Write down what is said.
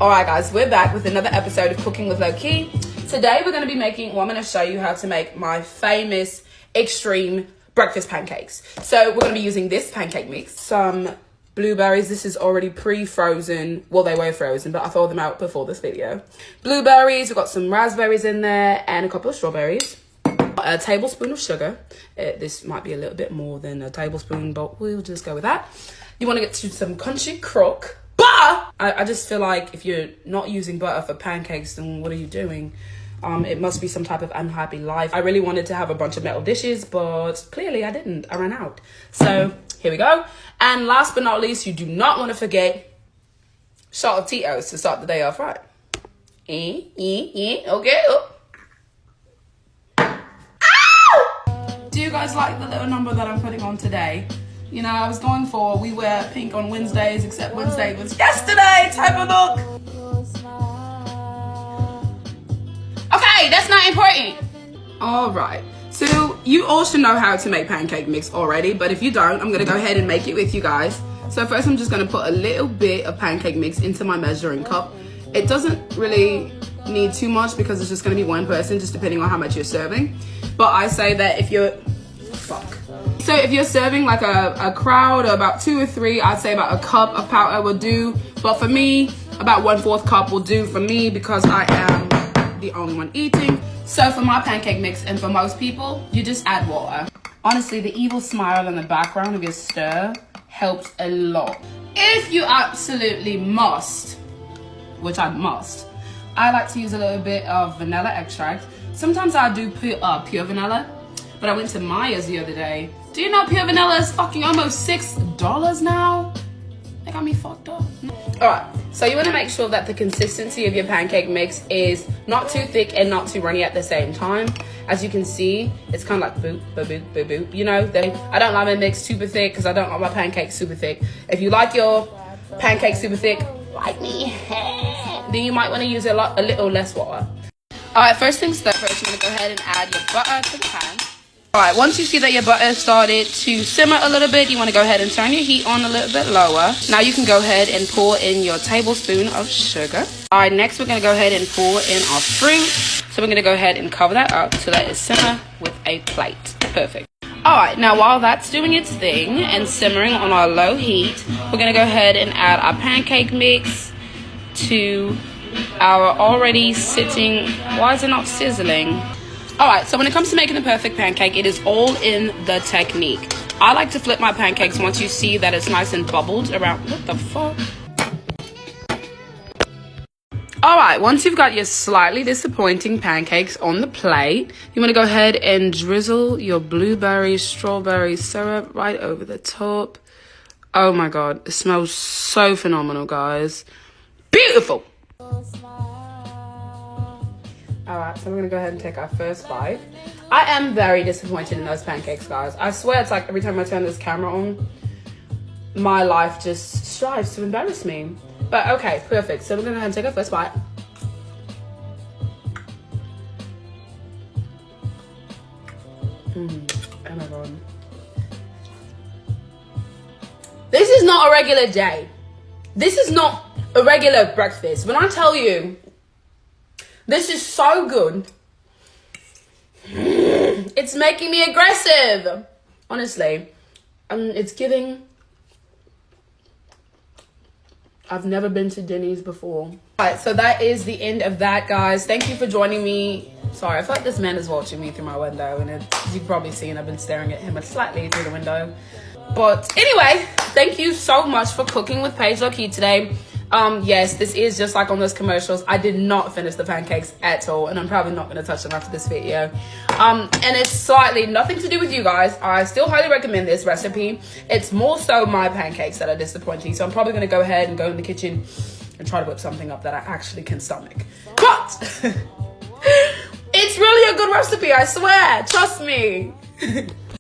Alright guys, we're back with another episode of Cooking with Loki. Today we're going to be making, I'm going to show you how to make my famous extreme breakfast pancakes. So we're going to be using this pancake mix, some blueberries. This is already pre-frozen. Well, they were frozen, but I thawed them out before this video. Blueberries, we've got some raspberries in there and a couple of strawberries. A tablespoon of sugar. This might be a little bit more than a tablespoon, but we'll just go with that. You want to get to some country crock. Butter! I just feel like if you're not using butter for pancakes, then what are you doing? It must be some type of unhappy life. I really wanted to have a bunch of metal dishes, but clearly I didn't. I ran out. So here we go. And last but not least, you do not want to forget shot of Tito's to start the day off right. Okay. Oh. Ow! Do you guys like the little number that I'm putting on today? You know, I was going for we wear pink on Wednesdays, except Wednesday was yesterday type of look. Okay, that's not important. All right, so you all should know how to make pancake mix already, but if you don't, I'm gonna go ahead and make it with you guys. So first I'm just gonna put a little bit of pancake mix into my measuring cup. It doesn't really need too much because it's just gonna be one person, just depending on how much you're serving. But I say that if you're, So if you're serving like a crowd or about 2 or 3, I'd say about a cup of powder will do. But for me, about 1/4 cup will do for me because I am the only one eating. So for my pancake mix and for most people, you just add water. Honestly, the evil smile in the background of your stir helps a lot. If you absolutely must, which I must, I like to use a little bit of vanilla extract. Sometimes I do pure vanilla, but I went to Maya's the other day. Do you know pure vanilla is fucking almost $6 now? They got me fucked up. Alright, so you want to make sure that the consistency of your pancake mix is not too thick and not too runny at the same time. As you can see, it's kind of like boop, boop, boop, boop, boop. You know, I don't like my mix super thick because I don't like my pancakes super thick. If you like your pancakes super thick, like me, then you might want to use a little less water. Alright, first things first, you're going to go ahead and add your butter to the pan. Alright, once you see that your butter started to simmer a little bit, you want to go ahead and turn your heat on a little bit lower. Now you can go ahead and pour in your tablespoon of sugar. Alright, next we're going to go ahead and pour in our fruit. So we're going to go ahead and cover that up to let it simmer with a plate. Perfect. Alright, now while that's doing its thing and simmering on our low heat, we're going to go ahead and add our pancake mix to our already sitting, why is it not sizzling? Alright, so when it comes to making the perfect pancake, it is all in the technique. I like to flip my pancakes once you see that it's nice and bubbled around. What the fuck? Alright, once you've got your slightly disappointing pancakes on the plate, you want to go ahead and drizzle your blueberry strawberry syrup right over the top. Oh my god, it smells so phenomenal, guys. Beautiful! Alright, so we're going to go ahead and take our first bite. I am very disappointed in those pancakes, guys. I swear it's like every time I turn this camera on, my life just strives to embarrass me. But okay, perfect. So we're going to go ahead and take our first bite. Oh my god. This is not a regular day. This is not a regular breakfast. When I tell you, this is so good. It's making me aggressive. Honestly, it's giving. I've never been to Denny's before. Alright, so that is the end of that, guys. Thank you for joining me. Sorry, I feel like this man is watching me through my window, and you've probably seen I've been staring at him slightly through the window. But anyway, thank you so much for cooking with Paige Loki today. Yes, this is just like on those commercials. I did not finish the pancakes at all, and I'm probably not going to touch them after this video. And it's slightly nothing to do with you guys. I still highly recommend this recipe. It's more so my pancakes that are disappointing, so I'm probably going to go ahead and go in the kitchen and try to whip something up that I actually can stomach. But it's really a good recipe, I swear. Trust me.